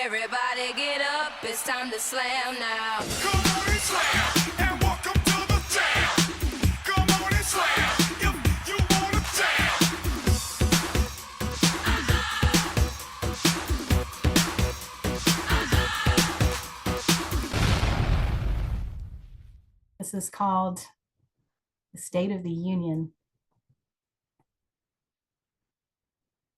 Everybody get up, it's time to slam now. Come on and slam, and welcome to the jam. Come on and slam, if you wanna jam. This is called the State of the Union.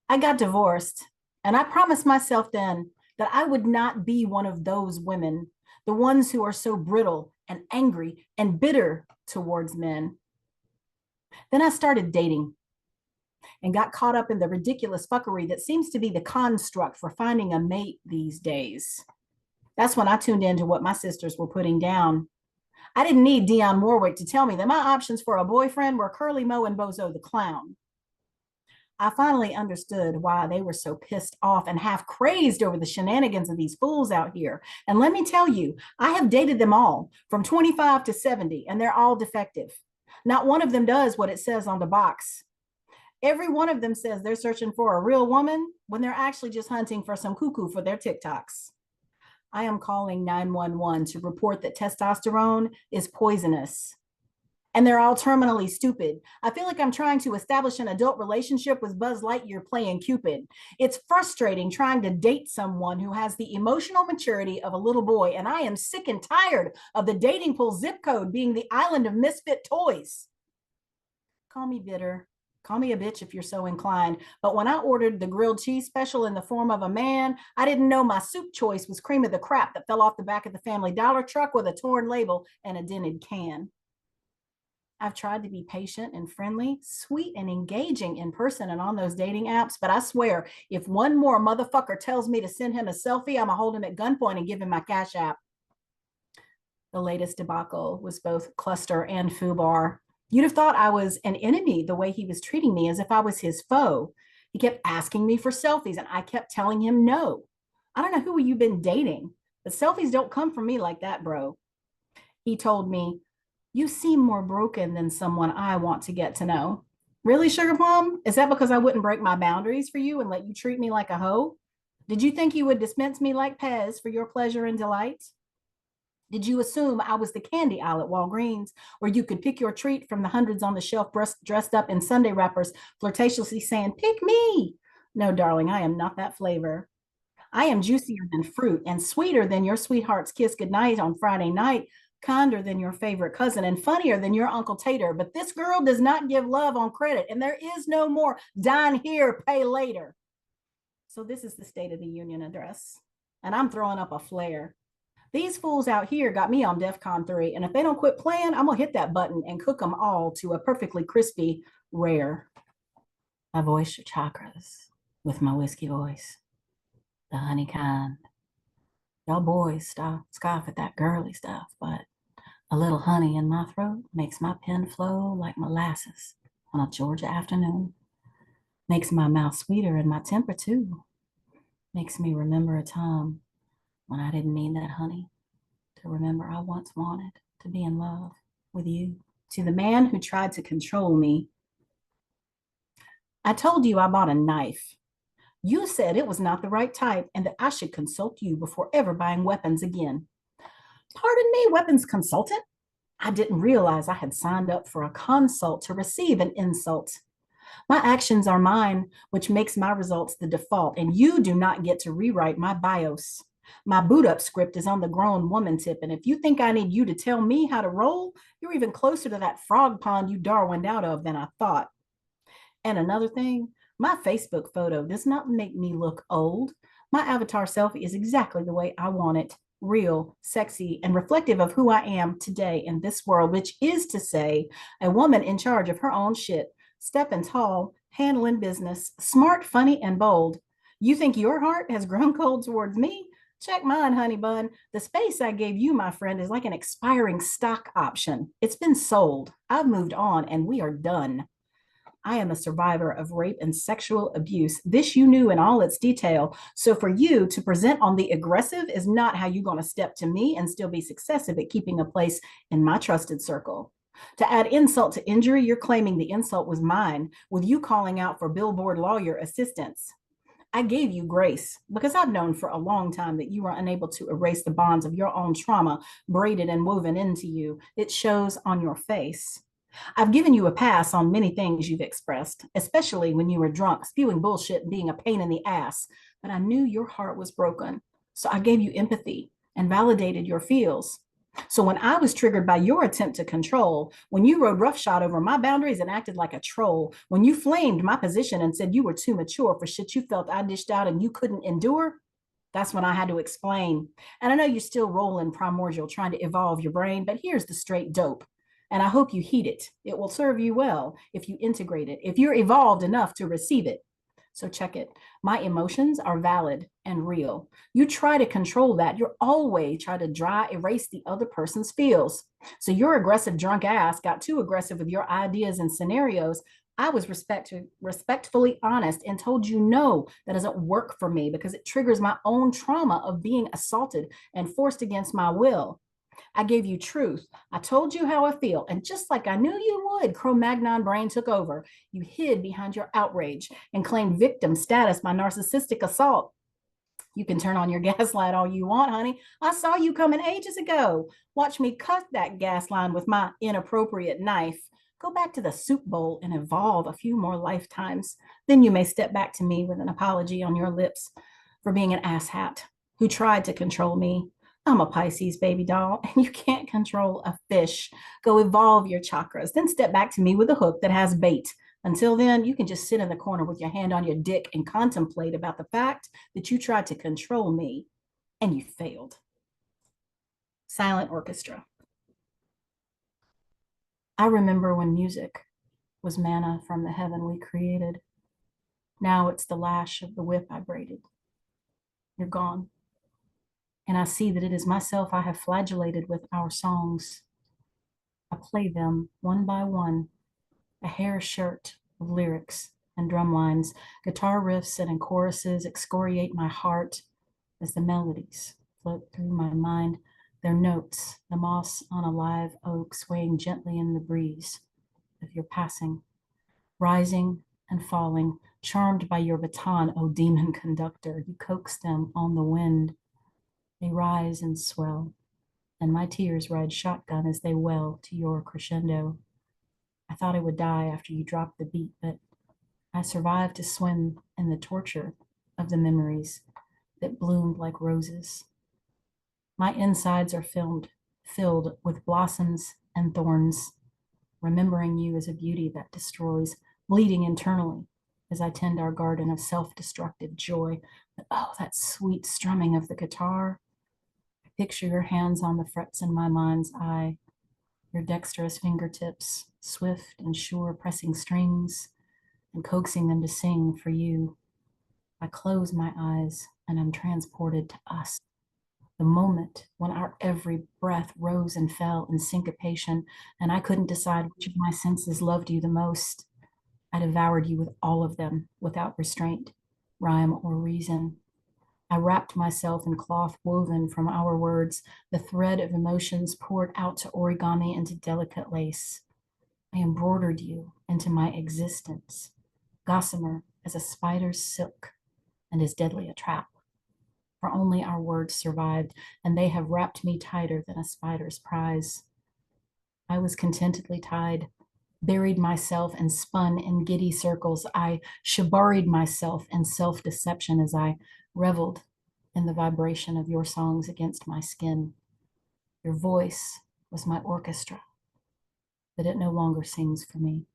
I got divorced, and I promised myself then that I would not be one of those women, the ones who are so brittle and angry and bitter towards men. Then I started dating and got caught up in the ridiculous fuckery that seems to be the construct for finding a mate these days. That's when I tuned into what my sisters were putting down. I didn't need Dionne Warwick to tell me that my options for a boyfriend were Curly Moe and Bozo the Clown. I finally understood why they were so pissed off and half crazed over the shenanigans of these fools out here. And let me tell you, I have dated them all from 25 to 70, and they're all defective. Not one of them does what it says on the box. Every one of them says they're searching for a real woman when they're actually just hunting for some cuckoo for their TikToks. I am calling 911 to report that testosterone is poisonous. And they're all terminally stupid. I feel like I'm trying to establish an adult relationship with Buzz Lightyear playing Cupid. It's frustrating trying to date someone who has the emotional maturity of a little boy, and I am sick and tired of the dating pool zip code being the island of misfit toys. Call me bitter. Call me a bitch if you're so inclined. But when I ordered the grilled cheese special in the form of a man, I didn't know my soup choice was cream of the crap that fell off the back of the Family Dollar truck with a torn label and a dented can. I've tried to be patient and friendly, sweet and engaging in person and on those dating apps, but I swear, if one more motherfucker tells me to send him a selfie, I'm gonna hold him at gunpoint and give him my Cash App. The latest debacle was both cluster and foobar. You'd have thought I was an enemy the way he was treating me, as if I was his foe. He kept asking me for selfies, and I kept telling him no. I don't know who you've been dating, but selfies don't come from me like that, bro. He told me, "You seem more broken than someone I want to get to know." Really, Sugar Plum? Is that because I wouldn't break my boundaries for you and let you treat me like a hoe? Did you think you would dispense me like Pez for your pleasure and delight? Did you assume I was the candy aisle at Walgreens, where you could pick your treat from the hundreds on the shelf dressed up in Sunday wrappers, flirtatiously saying, "Pick me"? No, darling, I am not that flavor. I am juicier than fruit and sweeter than your sweetheart's kiss goodnight on Friday night, kinder than your favorite cousin, and funnier than your Uncle Tater. But this girl does not give love on credit, and there is no more dine here, pay later. So this is the State of the Union address, and I'm throwing up a flare. These fools out here got me on DEFCON 3, and if they don't quit playing, I'm gonna hit that button and cook them all to a perfectly crispy rare. I voice your chakras with my whiskey voice, the honey kind. Y'all boys scoff at that girly stuff, but a little honey in my throat makes my pen flow like molasses on a Georgia afternoon. Makes my mouth sweeter and my temper too. Makes me remember a time when I didn't need that honey, to remember I once wanted to be in love with you. To the man who tried to control me, I told you I bought a knife. You said it was not the right type and that I should consult you before ever buying weapons again. Pardon me, weapons consultant? I didn't realize I had signed up for a consult to receive an insult. My actions are mine, which makes my results the default, and you do not get to rewrite my BIOS. My boot up script is on the grown woman tip, and if you think I need you to tell me how to roll, you're even closer to that frog pond you Darwined out of than I thought. And another thing, my Facebook photo does not make me look old. My avatar selfie is exactly the way I want it. Real, sexy, and reflective of who I am today in this world, which is to say, a woman in charge of her own shit, stepping tall, handling business, smart, funny, and bold. You think your heart has grown cold towards me? Check mine, honey bun. The space I gave you, my friend, is like an expiring stock option. It's been sold. I've moved on, and we are done. I am a survivor of rape and sexual abuse. This you knew in all its detail. So for you to present on the aggressive is not how you're going to step to me and still be successive at keeping a place in my trusted circle. To add insult to injury, you're claiming the insult was mine, with you calling out for billboard lawyer assistance. I gave you grace because I've known for a long time that you are unable to erase the bonds of your own trauma braided and woven into you. It shows on your face. I've given you a pass on many things you've expressed, especially when you were drunk, spewing bullshit and being a pain in the ass. But I knew your heart was broken. So I gave you empathy and validated your feels. So when I was triggered by your attempt to control, when you rode roughshod over my boundaries and acted like a troll, when you flamed my position and said you were too mature for shit you felt I dished out and you couldn't endure, that's when I had to explain. And I know you're still rolling primordial, trying to evolve your brain, but here's the straight dope. And I hope you heed it. It will serve you well if you integrate it, if you're evolved enough to receive it. So check it. My emotions are valid and real. You try to control that. You're always trying to dry erase the other person's feels. So your aggressive drunk ass got too aggressive with your ideas and scenarios. I was respectfully honest and told you no, that doesn't work for me because it triggers my own trauma of being assaulted and forced against my will. I gave you truth. I told you how I feel. And just like I knew you would, Cro-Magnon brain took over. You hid behind your outrage and claimed victim status by narcissistic assault. You can turn on your gaslight all you want, honey. I saw you coming ages ago. Watch me cut that gas line with my inappropriate knife. Go back to the soup bowl and evolve a few more lifetimes. Then you may step back to me with an apology on your lips for being an asshat who tried to control me. I'm a Pisces baby doll, and you can't control a fish. Go evolve your chakras, then step back to me with a hook that has bait. Until then, you can just sit in the corner with your hand on your dick and contemplate about the fact that you tried to control me and you failed. Silent orchestra. I remember when music was manna from the heaven we created. Now it's the lash of the whip I braided. You're gone. And I see that it is myself I have flagellated with our songs. I play them one by one, a hair shirt of lyrics and drum lines, guitar riffs and in choruses excoriate my heart as the melodies float through my mind, their notes, the moss on a live oak swaying gently in the breeze of your passing, rising and falling, charmed by your baton, O demon conductor. You coax them on the wind. They rise and swell, and my tears ride shotgun as they well to your crescendo. I thought I would die after you dropped the beat, but I survived to swim in the torture of the memories that bloomed like roses. My insides are filled with blossoms and thorns, remembering you as a beauty that destroys, bleeding internally as I tend our garden of self-destructive joy. But oh, that sweet strumming of the guitar. I picture your hands on the frets in my mind's eye, your dexterous fingertips, swift and sure, pressing strings and coaxing them to sing for you. I close my eyes and I'm transported to us. The moment when our every breath rose and fell in syncopation, and I couldn't decide which of my senses loved you the most. I devoured you with all of them without restraint, rhyme, or reason. I wrapped myself in cloth woven from our words, the thread of emotions poured out to origami into delicate lace. I embroidered you into my existence, gossamer as a spider's silk and as deadly a trap. For only our words survived, and they have wrapped me tighter than a spider's prize. I was contentedly tied, buried myself and spun in giddy circles. I shibaried myself in self-deception as I reveled in the vibration of your songs against my skin. Your voice was my orchestra, but it no longer sings for me.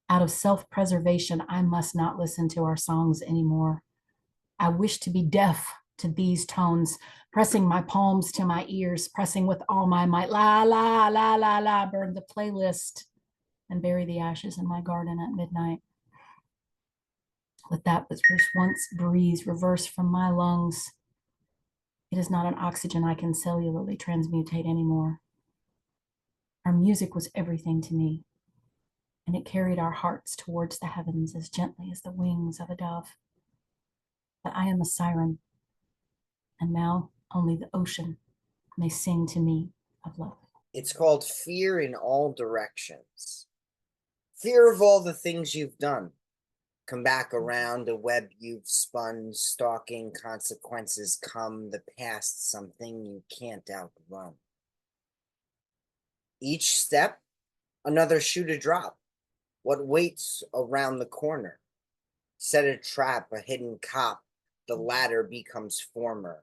Out of self-preservation, I must not listen to our songs anymore. I wish to be deaf to these tones, pressing my palms to my ears, pressing with all my might. La, la, la, la, la, burn the playlist and bury the ashes in my garden at midnight. With that which once breeze reversed from my lungs, it is not an oxygen I can cellularly transmutate anymore. Our music was everything to me, and it carried our hearts towards the heavens as gently as the wings of a dove. But I am a siren, and now only the ocean may sing to me of love. It's called Fear in All Directions. Fear of all the things you've done. Come back around a web you've spun, stalking consequences come, the past something you can't outrun. Each step, another shoe to drop. What waits around the corner? Set a trap, a hidden cop, the latter becomes former.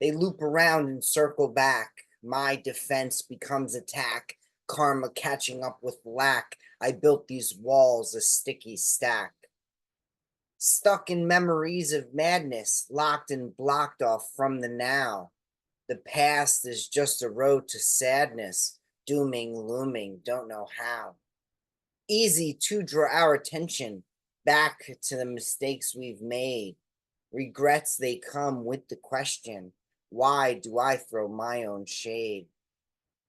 They loop around and circle back. My defense becomes attack, karma catching up with lack. I built these walls, a sticky stack. Stuck in memories of madness, locked and blocked off from the now. The past is just a road to sadness, dooming, looming, don't know how. Easy to draw our attention back to the mistakes we've made. Regrets, they come with the question, why do I throw my own shade?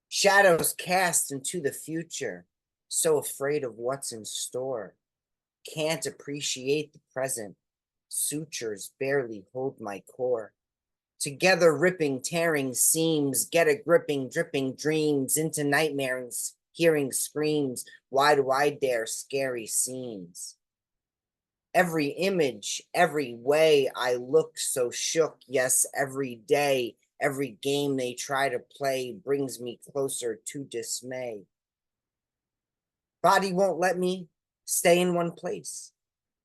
Shadows cast into the future, so afraid of what's in store. Can't appreciate the present. Sutures barely hold my core. Together ripping, tearing seams, get a gripping, dripping dreams into nightmares, hearing screams. Why do I dare scary scenes? Every image, every way I look so shook, yes, every day, every game they try to play brings me closer to dismay. Body won't let me stay in one place.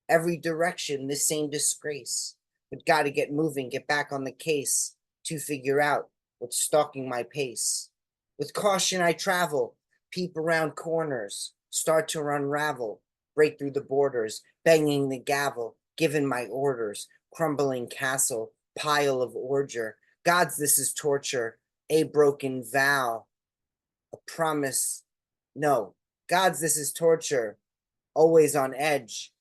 Every direction, the same disgrace. But gotta get moving, get back on the case to figure out what's stalking my pace. With caution I travel, peep around corners, start to unravel, break through the borders, banging the gavel, giving my orders, crumbling castle, pile of ordure. Gods, this is torture, a broken vow, a promise. No, gods, this is torture, always on edge.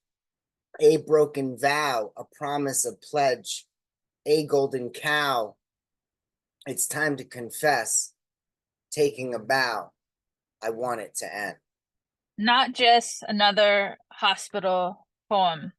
A broken vow, a promise, a pledge, a golden cow. It's time to confess, taking a bow. I want it to end. Not just another hospital poem.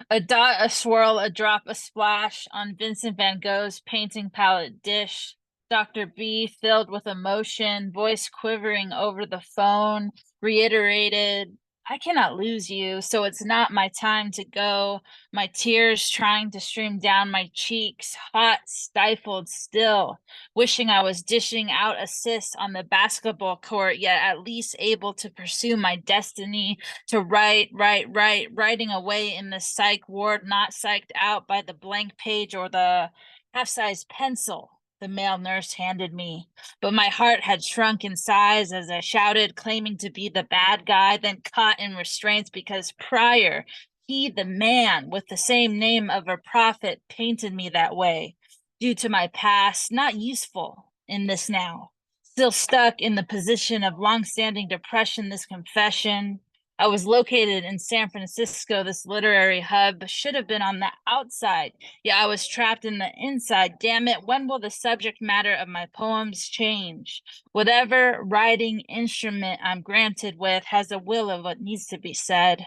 A dot, a swirl, a drop, a splash on Vincent van Gogh's painting palette dish. Dr. B, filled with emotion, voice quivering over the phone, reiterated, I cannot lose you, so it's not my time to go. My tears trying to stream down my cheeks, hot, stifled still, wishing I was dishing out assists on the basketball court, yet at least able to pursue my destiny to writing away in the psych ward, not psyched out by the blank page or the half-size pencil the male nurse handed me. But my heart had shrunk in size as I shouted, claiming to be the bad guy, then caught in restraints because prior, he, the man with the same name of a prophet, painted me that way. Due to my past, not useful in this now. Still stuck in the position of long-standing depression, this confession. I was located in San Francisco, this literary hub, should have been on the outside. Yeah, I was trapped in the inside. Damn it, when will the subject matter of my poems change? Whatever writing instrument I'm granted with has a will of what needs to be said.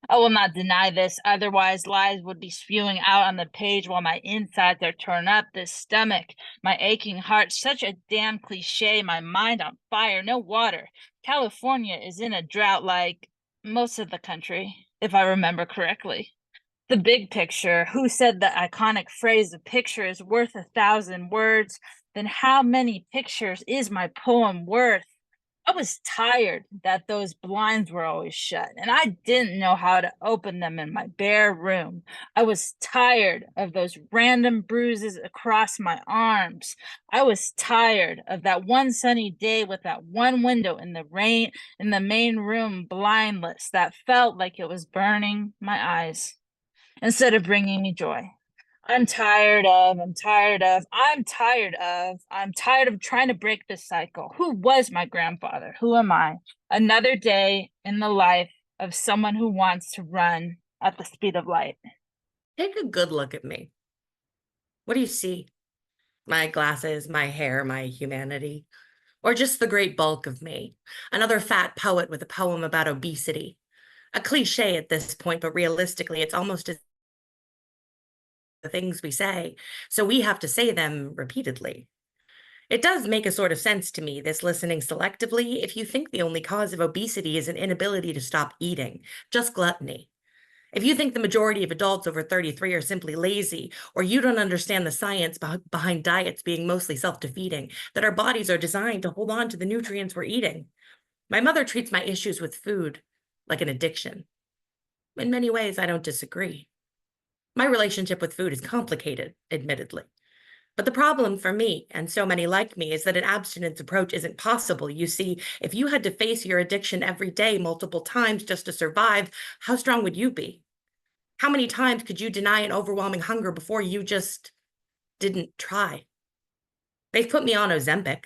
I will not deny this, otherwise lies would be spewing out on the page while my insides are torn up. This stomach, my aching heart, such a damn cliche, my mind on fire, no water. California is in a drought like most of the country, if I remember correctly. The big picture, who said the iconic phrase, a picture is worth 1,000 words? Then how many pictures is my poem worth? I was tired that those blinds were always shut, and I didn't know how to open them in my bare room. I was tired of those random bruises across my arms. I was tired of that one sunny day with that one window in the rain in the main room blindless that felt like it was burning my eyes instead of bringing me joy. I'm tired of trying to break this cycle. Who was my grandfather? Who am I? Another day in the life of someone who wants to run at the speed of light. Take a good look at me. What do you see? My glasses, my hair, my humanity, or just the great bulk of me? Another fat poet with a poem about obesity. A cliche at this point, but realistically, it's almost as the things we say, so we have to say them repeatedly. It does make a sort of sense to me, this listening selectively, if you think the only cause of obesity is an inability to stop eating, just gluttony. If you think the majority of adults over 33 are simply lazy, or you don't understand the science behind diets being mostly self-defeating, that our bodies are designed to hold on to the nutrients we're eating. My mother treats my issues with food like an addiction. In many ways, I don't disagree. My relationship with food is complicated, admittedly. But the problem for me, and so many like me, is that an abstinence approach isn't possible. You see, if you had to face your addiction every day, multiple times just to survive, how strong would you be? How many times could you deny an overwhelming hunger before you just didn't try? They've put me on Ozempic,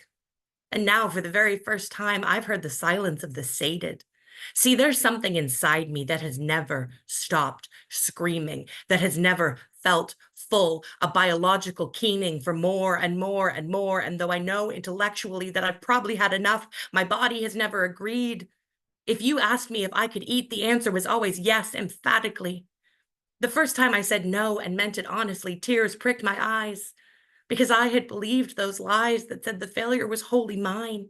and now for the very first time, I've heard the silence of the sated. See, there's something inside me that has never stopped screaming, that has never felt full, a biological keening for more and more and more. And though I know intellectually that I've probably had enough, my body has never agreed. If you asked me if I could eat, the answer was always yes, emphatically. The first time I said no and meant it honestly, tears pricked my eyes because I had believed those lies that said the failure was wholly mine.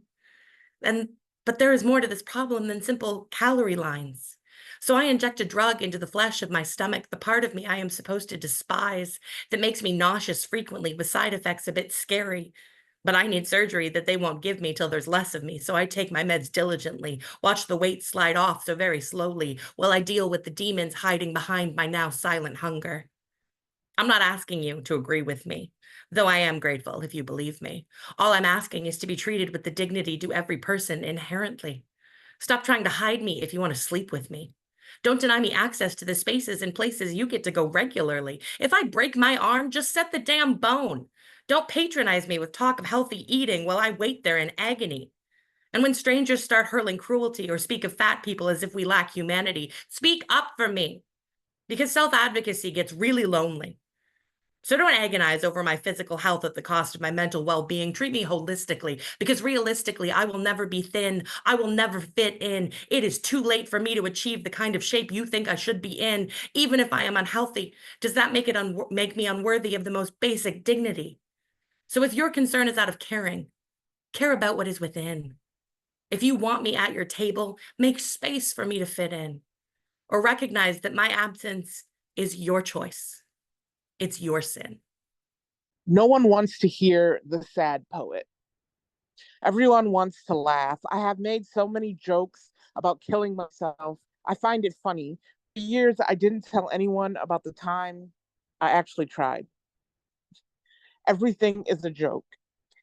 But there is more to this problem than simple calorie lines. So I inject a drug into the flesh of my stomach, the part of me I am supposed to despise, that makes me nauseous frequently with side effects a bit scary. But I need surgery that they won't give me till there's less of me, so I take my meds diligently, watch the weight slide off so very slowly, while I deal with the demons hiding behind my now silent hunger. I'm not asking you to agree with me, though I am grateful if you believe me. All I'm asking is to be treated with the dignity due every person inherently. Stop trying to hide me if you want to sleep with me. Don't deny me access to the spaces and places you get to go regularly. If I break my arm, just set the damn bone. Don't patronize me with talk of healthy eating while I wait there in agony. And when strangers start hurling cruelty or speak of fat people as if we lack humanity, speak up for me. Because self-advocacy gets really lonely. So don't agonize over my physical health at the cost of my mental well-being. Treat me holistically, because realistically, I will never be thin. I will never fit in. It is too late for me to achieve the kind of shape you think I should be in, even if I am unhealthy. Does that make me unworthy of the most basic dignity? So if your concern is out of caring, care about what is within. If you want me at your table, make space for me to fit in, or recognize that my absence is your choice. It's your sin. No one wants to hear the sad poet. Everyone wants to laugh. I have made so many jokes about killing myself. I find it funny. For years, I didn't tell anyone about the time I actually tried. Everything is a joke.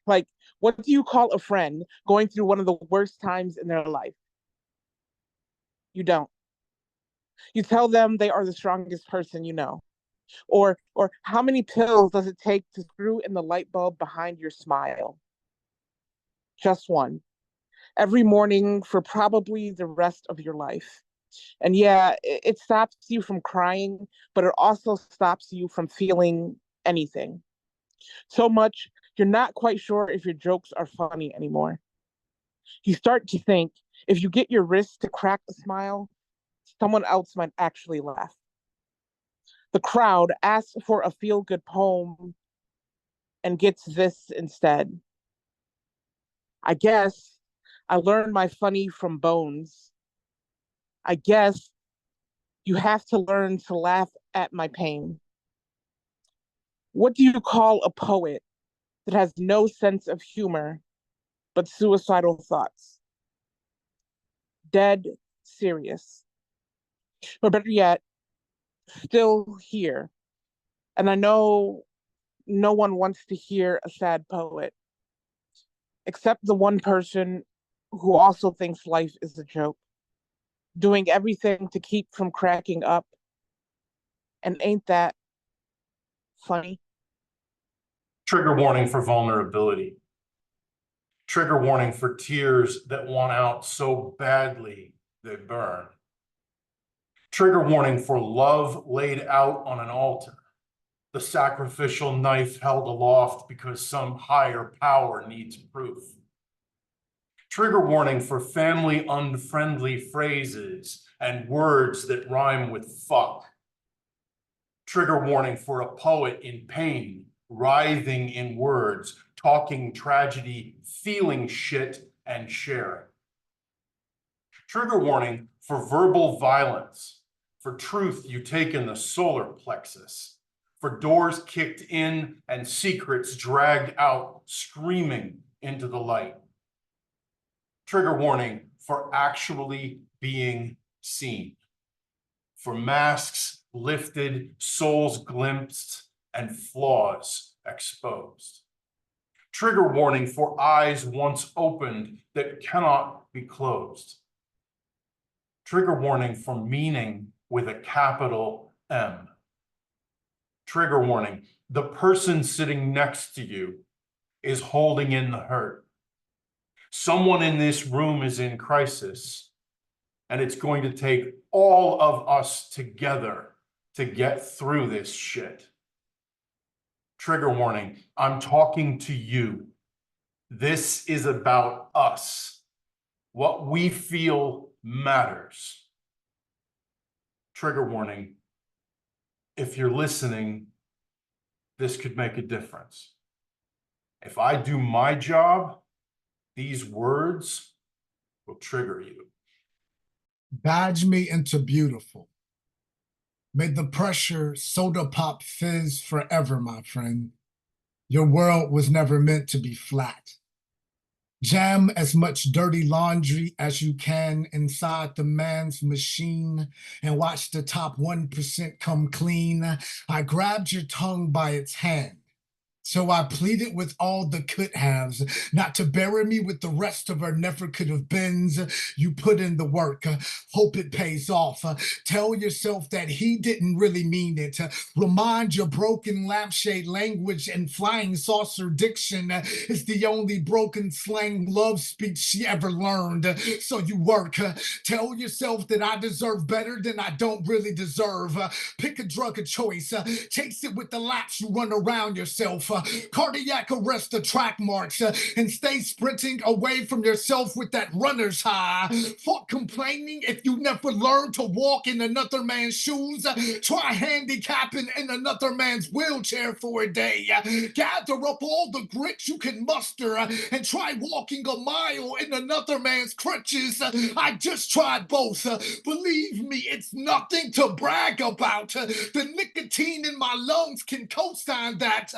Like, what do you call a friend going through one of the worst times in their life? You don't. You tell them they are the strongest person you know. Or how many pills does it take to screw in the light bulb behind your smile? Just one. Every morning for probably the rest of your life. And yeah, it stops you from crying, but it also stops you from feeling anything. So much, you're not quite sure if your jokes are funny anymore. You start to think if you get your wrist to crack a smile, someone else might actually laugh. The crowd asks for a feel-good poem and gets this instead. I guess I learned my funny from Bones. I guess you have to learn to laugh at my pain. What do you call a poet that has no sense of humor but suicidal thoughts? Dead serious. Or better yet, still here. And I know no one wants to hear a sad poet, except the one person who also thinks life is a joke, doing everything to keep from cracking up. And ain't that funny? Trigger warning for vulnerability. Trigger warning for tears that want out so badly they burn. Trigger warning for love laid out on an altar, the sacrificial knife held aloft because some higher power needs proof. Trigger warning for family unfriendly phrases and words that rhyme with fuck. Trigger warning for a poet in pain, writhing in words, talking tragedy, feeling shit, and sharing. Trigger warning for verbal violence, For truth, you take in the solar plexus. For doors kicked in and secrets dragged out, screaming into the light. Trigger warning for actually being seen. For masks lifted, souls glimpsed, and flaws exposed. Trigger warning for eyes once opened that cannot be closed. Trigger warning for meaning with a capital M. Trigger warning, the person sitting next to you is holding in the hurt. Someone in this room is in crisis, and it's going to take all of us together to get through this shit. Trigger warning, I'm talking to you. This is about us. What we feel matters. Trigger warning, if you're listening, this could make a difference. If I do my job, these words will trigger you. Badge me into beautiful. May the pressure soda pop fizz forever, my friend. Your world was never meant to be flat. Jam as much dirty laundry as you can inside the man's machine and watch the top 1% come clean. I grabbed your tongue by its hand. So I pleaded with all the could-haves not to bury me with the rest of our never could have beens. You put in the work. Hope it pays off. Tell yourself that he didn't really mean it. Remind your broken lampshade language and flying saucer diction is the only broken slang love speech she ever learned. So you work. Tell yourself that I deserve better than I don't really deserve. Pick a drug of choice. Chase it with the laps you run around yourself. Cardiac arrest the track marks and stay sprinting away from yourself with that runner's high. Fuck complaining if you never learn to walk in another man's shoes. Try handicapping in another man's wheelchair for a day. Gather up all the grit you can muster and try walking a mile in another man's crutches. I just tried both. Believe me, it's nothing to brag about. The nicotine in my lungs can co-sign that.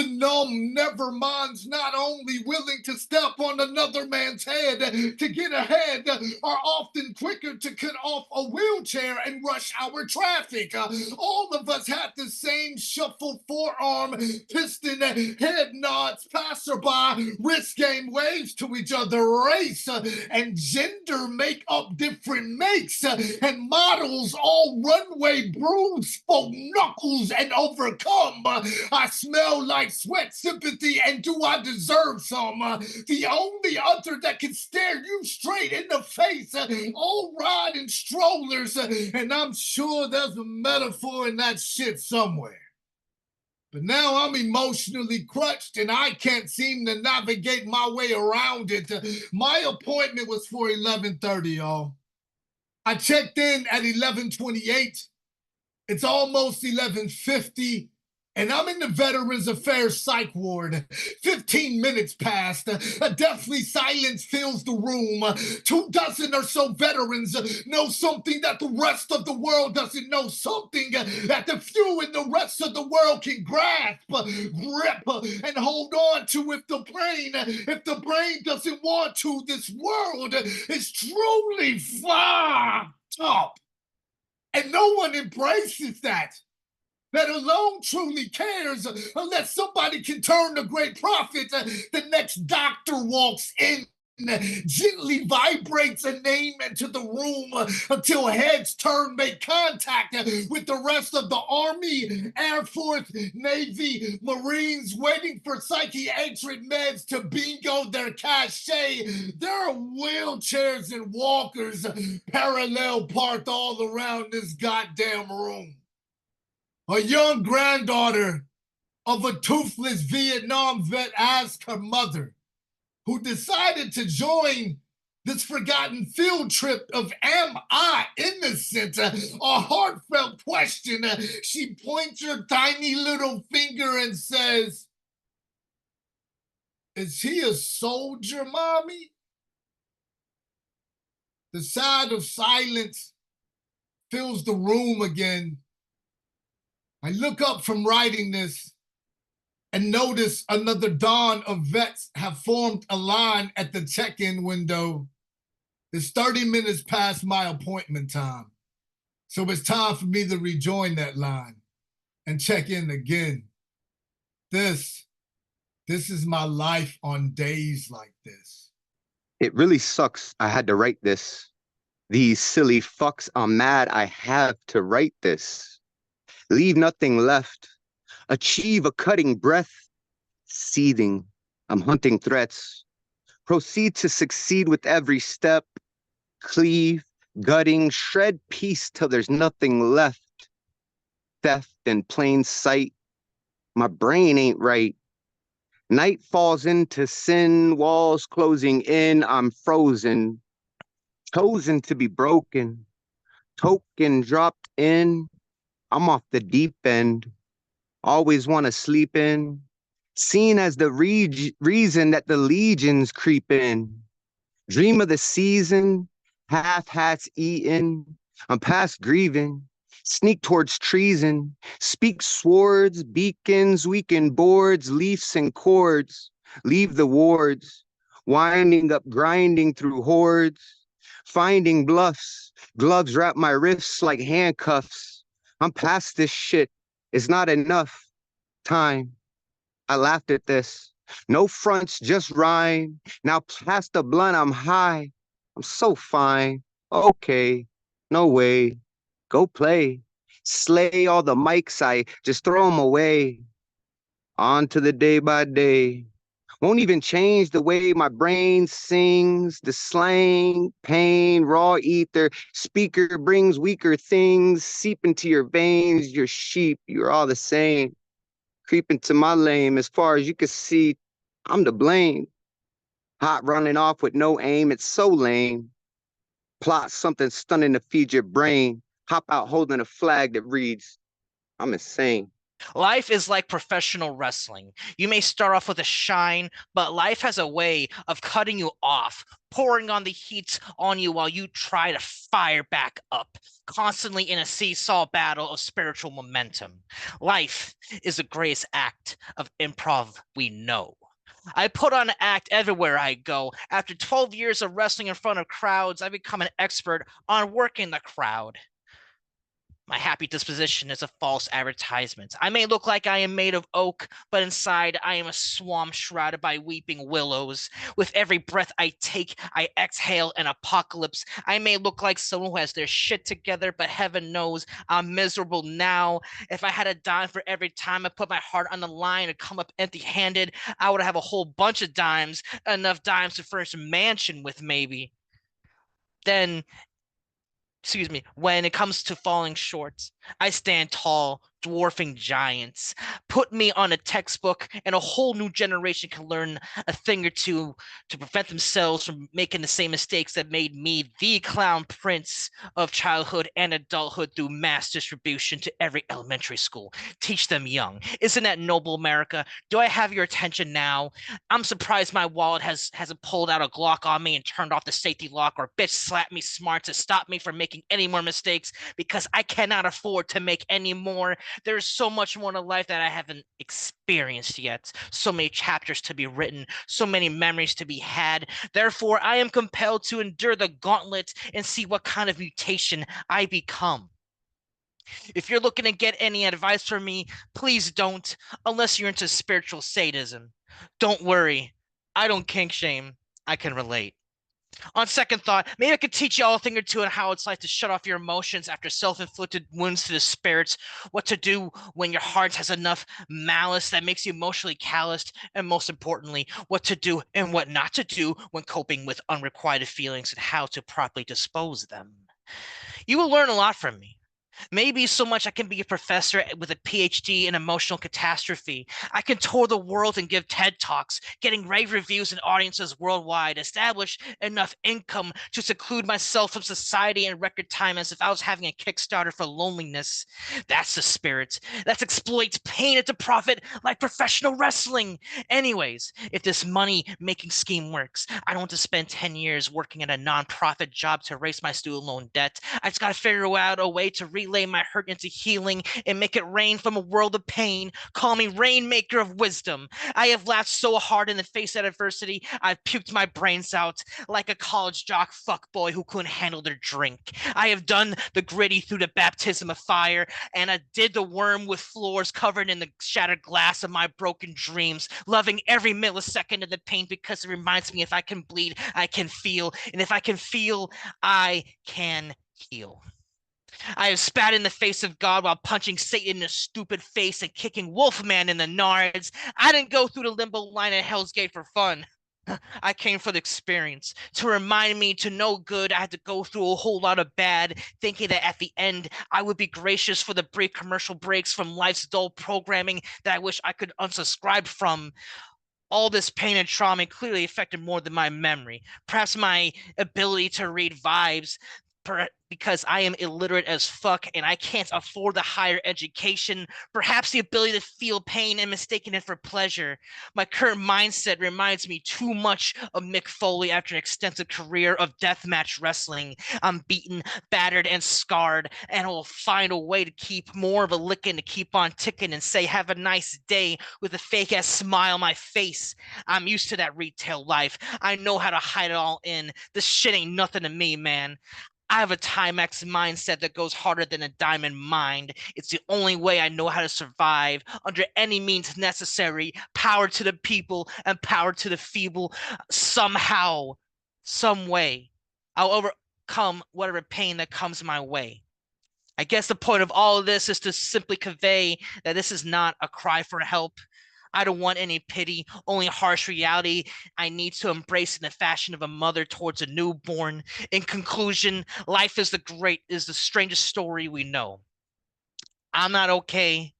The numb never minds not only willing to step on another man's head to get ahead are often quicker to cut off a wheelchair and rush hour traffic. All of us had the same shuffle forearm, piston, head nods, passerby, wrist game waves to each other, race and gender make up different makes and models, all runway bruise, folk knuckles and overcome. I smell like sweat, sympathy, and do I deserve some? The only other that can stare you straight in the face, all riding strollers, and I'm sure there's a metaphor in that shit somewhere. But now I'm emotionally crushed and I can't seem to navigate my way around it. My appointment was for 11:30, y'all. I checked in at 11:28. It's almost 11:50. And I'm in the Veterans Affairs Psych Ward. 15 minutes passed. A deathly silence fills the room. 24 or so veterans know something that the rest of the world doesn't know, something that the few in the rest of the world can grasp, grip, and hold on to if the brain doesn't want to. This world is truly fucked up. And no one embraces that alone truly cares unless somebody can turn a great prophet. The next doctor walks in, gently vibrates a name into the room until heads turn, make contact with the rest of the Army, Air Force, Navy, Marines waiting for psychiatric meds to bingo their cachet. There are wheelchairs and walkers parallel parked all around this goddamn room. A young granddaughter of a toothless Vietnam vet asked her mother, who decided to join this forgotten field trip of "Am I innocent?" A heartfelt question. She points her tiny little finger and says, "Is he a soldier, Mommy?" The side of silence fills the room again. I look up from writing this and notice another dawn of vets have formed a line at the check-in window. It's 30 minutes past my appointment time, so it's time for me to rejoin that line and check in again. This is my life on days like this. It really sucks I had to write this. These silly fucks, I'm mad I have to write this. Leave nothing left. Achieve a cutting breath. Seething, I'm hunting threats. Proceed to succeed with every step. Cleave, gutting, shred peace till there's nothing left. Theft in plain sight. My brain ain't right. Night falls into sin, walls closing in, I'm frozen. Chosen to be broken. Token dropped in, I'm off the deep end. Always want to sleep in. Seen as the reason that the legions creep in. Dream of the season, half hats eaten. I'm past grieving. Sneak towards treason. Speak swords, beacons, weaken boards, leafs and cords. Leave the wards. Winding up, grinding through hordes. Finding bluffs. Gloves wrap my wrists like handcuffs. I'm past this shit. It's not enough time. I laughed at this. No fronts, just rhyme. Now past the blunt, I'm high. I'm so fine. Okay, no way. Go play. Slay all the mics, I just throw them away. On to the day by day. Won't even change the way my brain sings. The slang, pain, raw ether. Speaker brings weaker things. Seep into your veins. You're sheep. You're all the same. Creep into my lane. As far as you can see, I'm to blame. Hot running off with no aim. It's so lame. Plot something stunning to feed your brain. Hop out holding a flag that reads, I'm insane. Life is like professional wrestling. You may start off with a shine, but life has a way of cutting you off, pouring on the heat on you while you try to fire back up, constantly in a seesaw battle of spiritual momentum. Life is the greatest act of improv we know. I put on an act everywhere I go. After 12 years of wrestling in front of crowds, I become an expert on working the crowd. My happy disposition is a false advertisement. I may look like I am made of oak, but inside I am a swamp shrouded by weeping willows. With every breath I take, I exhale an apocalypse. I may look like someone who has their shit together, but heaven knows I'm miserable now. If I had a dime for every time I put my heart on the line and come up empty-handed, I would have a whole bunch of dimes, enough dimes to furnish a mansion with maybe. Then when it comes to falling short, I stand tall, dwarfing giants. Put me on a textbook, and a whole new generation can learn a thing or two to prevent themselves from making the same mistakes that made me the clown prince of childhood and adulthood through mass distribution to every elementary school. Teach them young. Isn't that noble, America? Do I have your attention now? I'm surprised my wallet hasn't pulled out a Glock on me and turned off the safety lock, or bitch slapped me smart to stop me from making any more mistakes, because I cannot afford to make any more. There's so much more to life that I haven't experienced yet. So many chapters to be written, so many memories to be had. Therefore, I am compelled to endure the gauntlet and see what kind of mutation I become. If you're looking to get any advice from me, please don't, unless you're into spiritual sadism. Don't worry, I don't kink shame. I can relate. On second thought, maybe I could teach you all a thing or two on how it's like to shut off your emotions after self-inflicted wounds to the spirits, what to do when your heart has enough malice that makes you emotionally calloused, and most importantly, what to do and what not to do when coping with unrequited feelings and how to properly dispose of them. You will learn a lot from me. Maybe so much I can be a professor with a PhD in emotional catastrophe. I can tour the world and give TED Talks, getting rave reviews and audiences worldwide, establish enough income to seclude myself from society in record time as if I was having a Kickstarter for loneliness. That's the spirit. That exploits pain into profit like professional wrestling. Anyways, if this money making scheme works, I don't want to spend 10 years working at a nonprofit job to erase my student loan debt. I just got to figure out a way to relay my hurt into healing and make it rain from a world of pain. Call me Rainmaker of Wisdom. I have laughed so hard in the face of adversity, I've puked my brains out like a college jock fuckboy who couldn't handle their drink. I have done the gritty through the baptism of fire, and I did the worm with floors covered in the shattered glass of my broken dreams, loving every millisecond of the pain because it reminds me if I can bleed, I can feel, and if I can feel, I can heal. I have spat in the face of God while punching Satan in the stupid face and kicking Wolfman in the nards. I didn't go through the limbo line at Hell's Gate for fun. I came for the experience. To remind me to know good, I had to go through a whole lot of bad, thinking that at the end I would be gracious for the brief commercial breaks from life's dull programming that I wish I could unsubscribe from. All this pain and trauma clearly affected more than my memory. Perhaps my ability to read vibes, because I am illiterate as fuck and I can't afford the higher education, perhaps the ability to feel pain and mistaking it for pleasure. My current mindset reminds me too much of Mick Foley after an extensive career of deathmatch wrestling. I'm beaten, battered, and scarred, and I will find a way to keep more of a licking to keep on ticking and say, have a nice day with a fake ass smile on my face. I'm used to that retail life. I know how to hide it all in. This shit ain't nothing to me, man. I have a Timex mindset that goes harder than a diamond mind. It's the only way I know how to survive under any means necessary. Power to the people and power to the feeble. Somehow, some way, I'll overcome whatever pain that comes my way. I guess the point of all of this is to simply convey that this is not a cry for help. I don't want any pity, only harsh reality I need to embrace in the fashion of a mother towards a newborn. In conclusion, life is the strangest story we know. I'm not okay,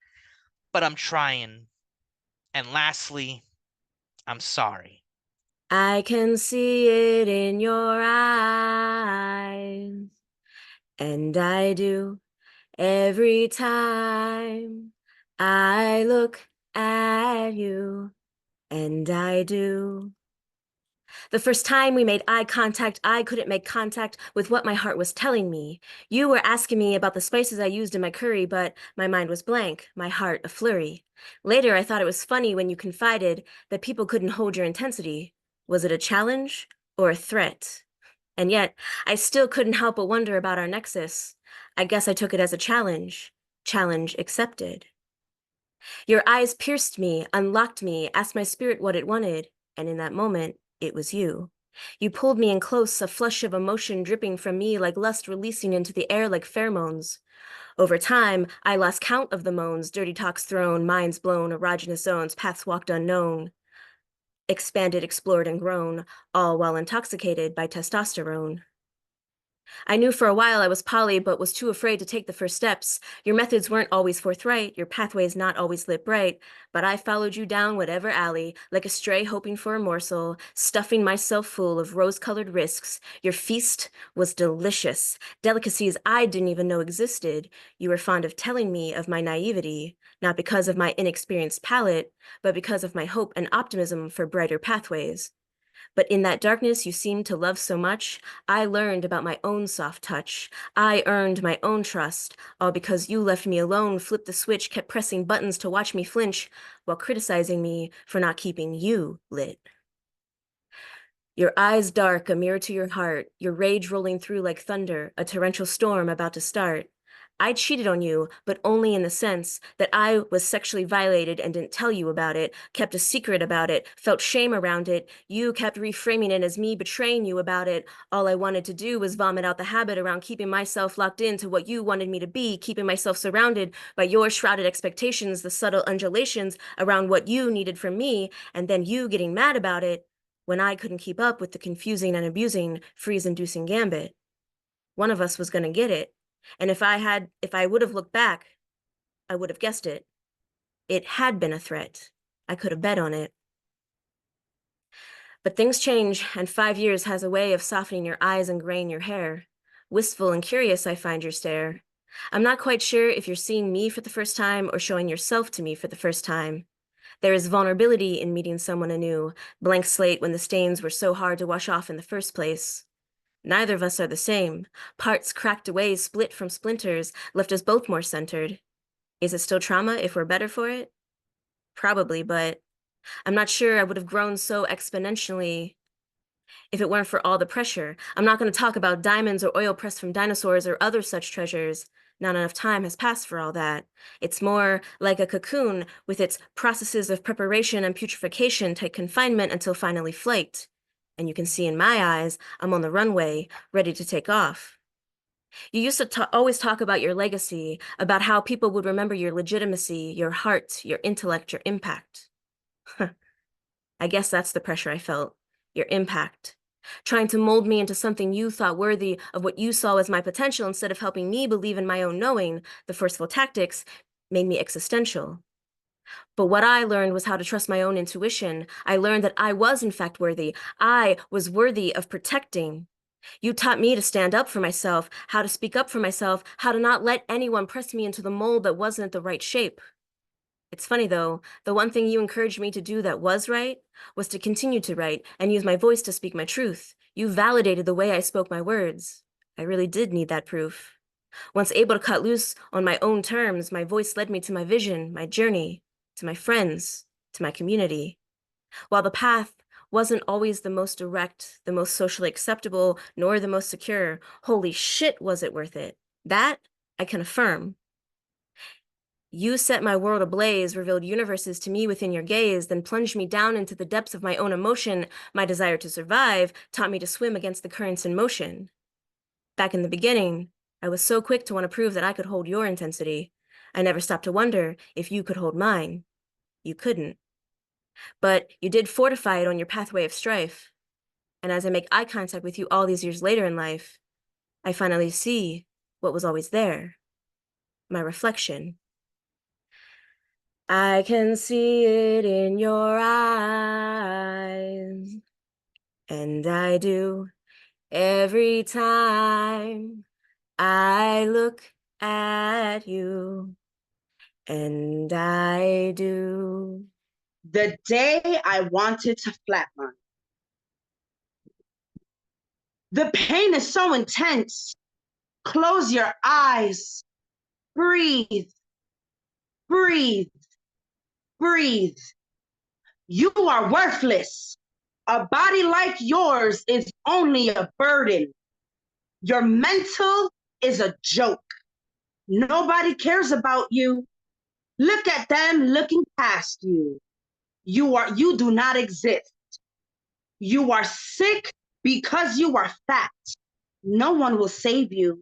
but I'm trying. And lastly, I'm sorry. I can see it in your eyes, and I do every time I look at you, and I do. The first time we made eye contact, I couldn't make contact with what my heart was telling me. You were asking me about the spices I used in my curry, but my mind was blank, my heart a flurry. Later, I thought it was funny when you confided that people couldn't hold your intensity. Was it a challenge or a threat? And yet, I still couldn't help but wonder about our nexus. I guess I took it as a challenge. Challenge accepted. Your eyes pierced me, unlocked me, asked my spirit what it wanted, and in that moment, it was you. You pulled me in close, a flush of emotion dripping from me like lust releasing into the air like pheromones. Over time, I lost count of the moans, dirty talks thrown, minds blown, erogenous zones, paths walked unknown. Expanded, explored, and grown, all while intoxicated by testosterone. I knew for a while I was poly, but was too afraid to take the first steps. Your methods weren't always forthright, your pathways not always lit bright, but I followed you down whatever alley, like a stray hoping for a morsel, stuffing myself full of rose-colored risks. Your feast was delicious, delicacies I didn't even know existed. You were fond of telling me of my naivety, not because of my inexperienced palate, but because of my hope and optimism for brighter pathways. But in that darkness you seemed to love so much, I learned about my own soft touch. I earned my own trust, all because you left me alone, flipped the switch, kept pressing buttons to watch me flinch, while criticizing me for not keeping you lit. Your eyes dark, a mirror to your heart, your rage rolling through like thunder, a torrential storm about to start. I cheated on you, but only in the sense that I was sexually violated and didn't tell you about it, kept a secret about it, felt shame around it. You kept reframing it as me betraying you about it. All I wanted to do was vomit out the habit around keeping myself locked into what you wanted me to be, keeping myself surrounded by your shrouded expectations, the subtle undulations around what you needed from me, and then you getting mad about it when I couldn't keep up with the confusing and abusing, freeze-inducing gambit. One of us was going to get it. And if I would have looked back, I would have guessed it. It had been a threat. I could have bet on it. But things change, and 5 years has a way of softening your eyes and graying your hair. Wistful and curious, I find your stare. I'm not quite sure if you're seeing me for the first time or showing yourself to me for the first time. There is vulnerability in meeting someone anew, blank slate when the stains were so hard to wash off in the first place. Neither of us are the same. Parts cracked away, split from splinters, left us both more centered. Is it still trauma if we're better for it? Probably, but I'm not sure I would have grown so exponentially if it weren't for all the pressure. I'm not going to talk about diamonds or oil pressed from dinosaurs or other such treasures. Not enough time has passed for all that. It's more like a cocoon with its processes of preparation and putrefaction, tight confinement until finally flaked. And you can see in my eyes, I'm on the runway, ready to take off. You used to always talk about your legacy, about how people would remember your legitimacy, your heart, your intellect, your impact. I guess that's the pressure I felt, your impact. Trying to mold me into something you thought worthy of what you saw as my potential instead of helping me believe in my own knowing, the forceful tactics made me existential. But what I learned was how to trust my own intuition. I learned that I was in fact worthy. I was worthy of protecting. You taught me to stand up for myself, how to speak up for myself, how to not let anyone press me into the mold that wasn't the right shape. It's funny though, the one thing you encouraged me to do that was right was to continue to write and use my voice to speak my truth. You validated the way I spoke my words. I really did need that proof. Once able to cut loose on my own terms, my voice led me to my vision, my journey, to my friends, to my community. While the path wasn't always the most direct, the most socially acceptable, nor the most secure, holy shit, was it worth it? That I can affirm. You set my world ablaze, revealed universes to me within your gaze, then plunged me down into the depths of my own emotion. My desire to survive taught me to swim against the currents in motion. Back in the beginning, I was so quick to want to prove that I could hold your intensity. I never stopped to wonder if you could hold mine. You couldn't. But you did fortify it on your pathway of strife. And as I make eye contact with you all these years later in life, I finally see what was always there, my reflection. I can see it in your eyes, and I do every time I look at you, and I do. The day I wanted to flatline. The pain is so intense. Close your eyes. Breathe. Breathe. Breathe. You are worthless. A body like yours is only a burden. Your mental is a joke. Nobody cares about you. Look at them looking past you. You do not exist. You are sick because you are fat. No one will save you.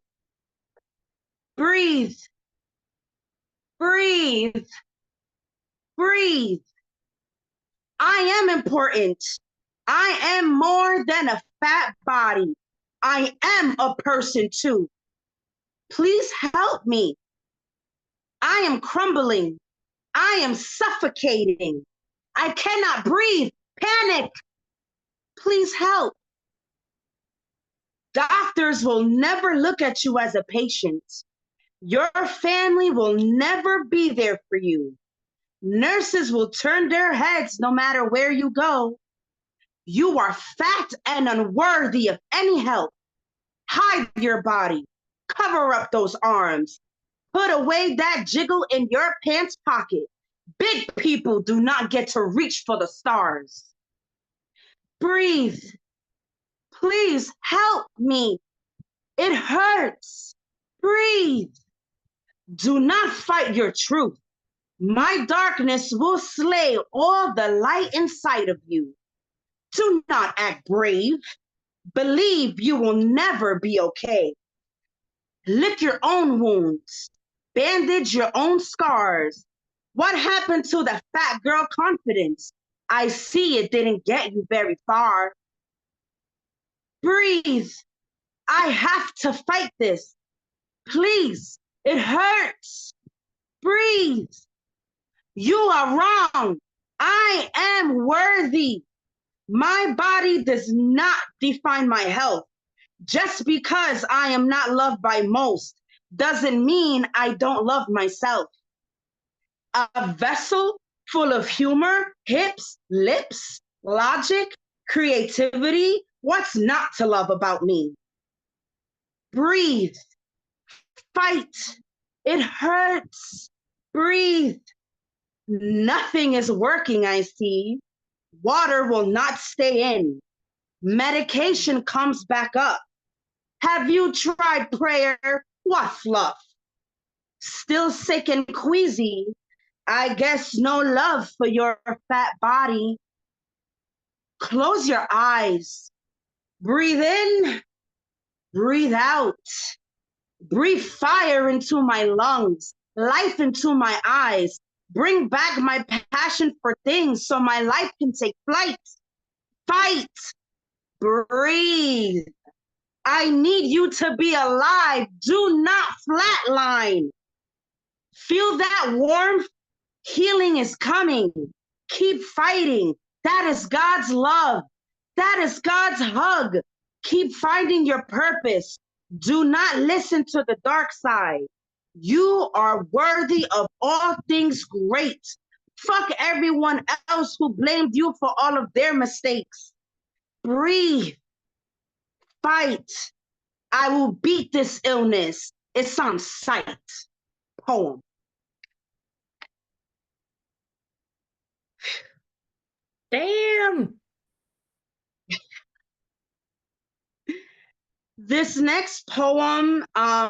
Breathe. Breathe. Breathe. I am important. I am more than a fat body. I am a person too. Please help me. I am crumbling. I am suffocating. I cannot breathe. Panic. Please help. Doctors will never look at you as a patient. Your family will never be there for you. Nurses will turn their heads no matter where you go. You are fat and unworthy of any help. Hide your body. Cover up those arms. Put away that jiggle in your pants pocket. Big people do not get to reach for the stars. Breathe. Please help me. It hurts. Breathe. Do not fight your truth. My darkness will slay all the light inside of you. Do not act brave. Believe you will never be okay. Lick your own wounds. Bandage your own scars. What happened to the fat girl confidence? I see it didn't get you very far. Breathe. I have to fight this. Please, it hurts. Breathe. You are wrong. I am worthy. My body does not define my health. Just because I am not loved by most doesn't mean I don't love myself. A vessel full of humor, hips, lips, logic, creativity. What's not to love about me? Breathe. Fight. It hurts. Breathe. Nothing is working, I see. Water will not stay in. Medication comes back up. Have you tried prayer? What fluff? Still sick and queasy. I guess no love for your fat body. Close your eyes. Breathe in. Breathe out. Breathe fire into my lungs, life into my eyes. Bring back my passion for things so my life can take flight. Fight. Breathe. I need you to be alive. Do not flatline. Feel that warmth? Healing is coming. Keep fighting. That is God's love. That is God's hug. Keep finding your purpose. Do not listen to the dark side. You are worthy of all things great. Fuck everyone else who blamed you for all of their mistakes. Breathe. Fight. I will beat this illness. It's on sight. Poem. Damn. This next poem, I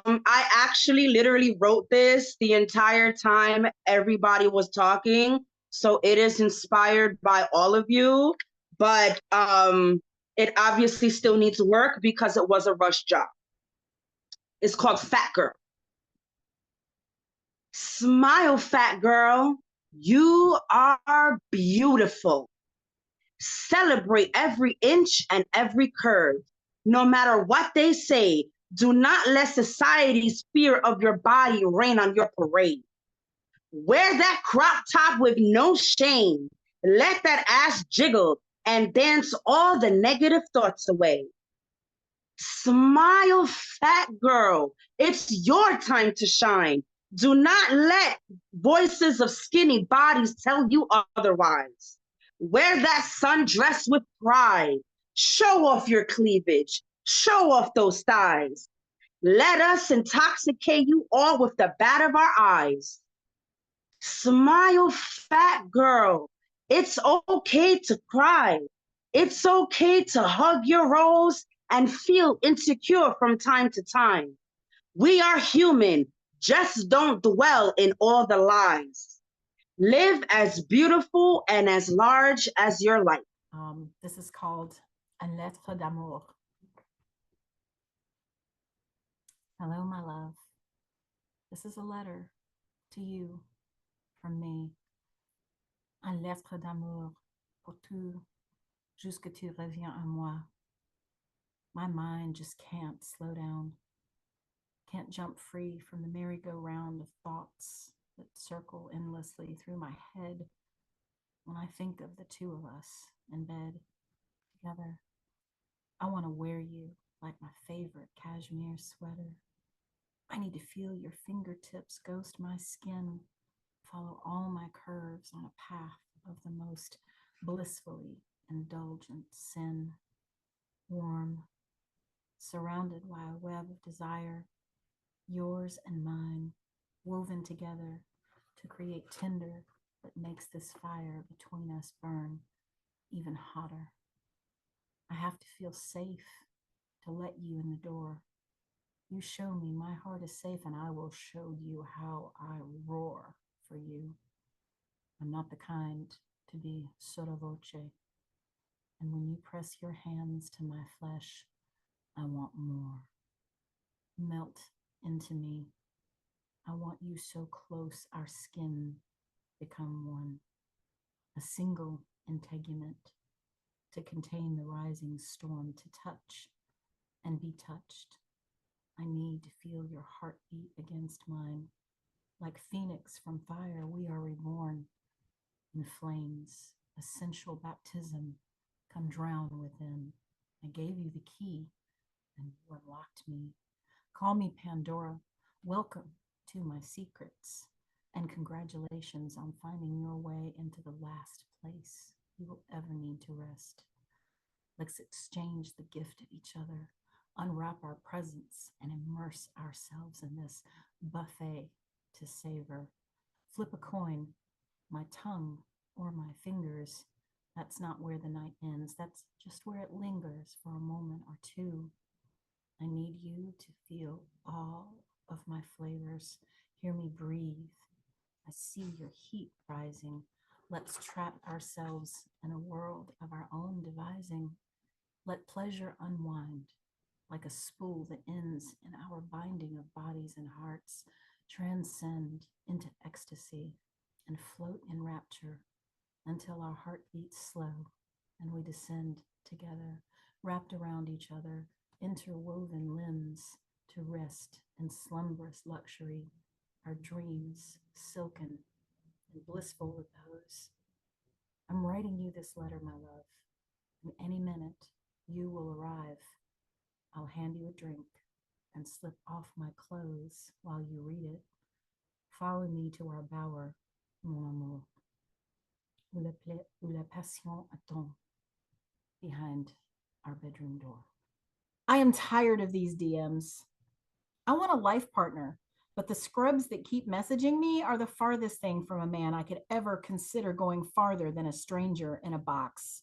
actually literally wrote this the entire time everybody was talking. So it is inspired by all of you, but it obviously still needs work because it was a rush job. It's called Fat Girl. Smile, fat girl. You are beautiful. Celebrate every inch and every curve. No matter what they say, do not let society's fear of your body rain on your parade. Wear that crop top with no shame. Let that ass jiggle and dance all the negative thoughts away. Smile, fat girl. It's your time to shine. Do not let voices of skinny bodies tell you otherwise. Wear that sundress with pride. Show off your cleavage. Show off those thighs. Let us intoxicate you all with the bat of our eyes. Smile, fat girl. It's okay to cry. It's okay to hug your rose and feel insecure from time to time. We are human. Just don't dwell in all the lies. Live as beautiful and as large as your life. This is called Une lettre d'amour. Hello, my love. This is a letter to you from me. Une lettre d'amour pour tout, jusque tu reviens à moi. My mind just can't slow down, can't jump free from the merry-go-round of thoughts that circle endlessly through my head when I think of the two of us in bed together. I want to wear you like my favorite cashmere sweater. I need to feel your fingertips ghost my skin, follow all my curves on a path of the most blissfully indulgent sin. Warm, surrounded by a web of desire, yours and mine, woven together to create tinder that makes this fire between us burn even hotter. I have to feel safe to let you in the door. You show me my heart is safe, and I will show you how I roar for you. I'm not the kind to be sotto voce. And when you press your hands to my flesh, I want more. Melt into me. I want you so close our skin become one. A single integument to contain the rising storm, to touch and be touched. I need to feel your heartbeat against mine. Like phoenix from fire, we are reborn in flames. Essential baptism, come drown within. I gave you the key, and you unlocked me. Call me Pandora. Welcome to my secrets. And congratulations on finding your way into the last place you will ever need to rest. Let's exchange the gift of each other, unwrap our presents, and immerse ourselves in this buffet to savor. Flip a coin, my tongue or my fingers. That's not where the night ends. That's just where it lingers for a moment or two. I need you to feel all of my flavors. Hear me breathe. I see your heat rising. Let's trap ourselves in a world of our own devising. Let pleasure unwind like a spool that ends in our binding of bodies and hearts. Transcend into ecstasy and float in rapture until our heart beats slow and we descend together, wrapped around each other, interwoven limbs to rest in slumberous luxury, our dreams silken and blissful repose. I'm writing you this letter, my love. In any minute, you will arrive. I'll hand you a drink and slip off my clothes while you read it. Follow me to our bower, mon amour, où la passion attend, behind our bedroom door. I am tired of these DMs. I want a life partner, but the scrubs that keep messaging me are the farthest thing from a man I could ever consider going farther than a stranger in a box.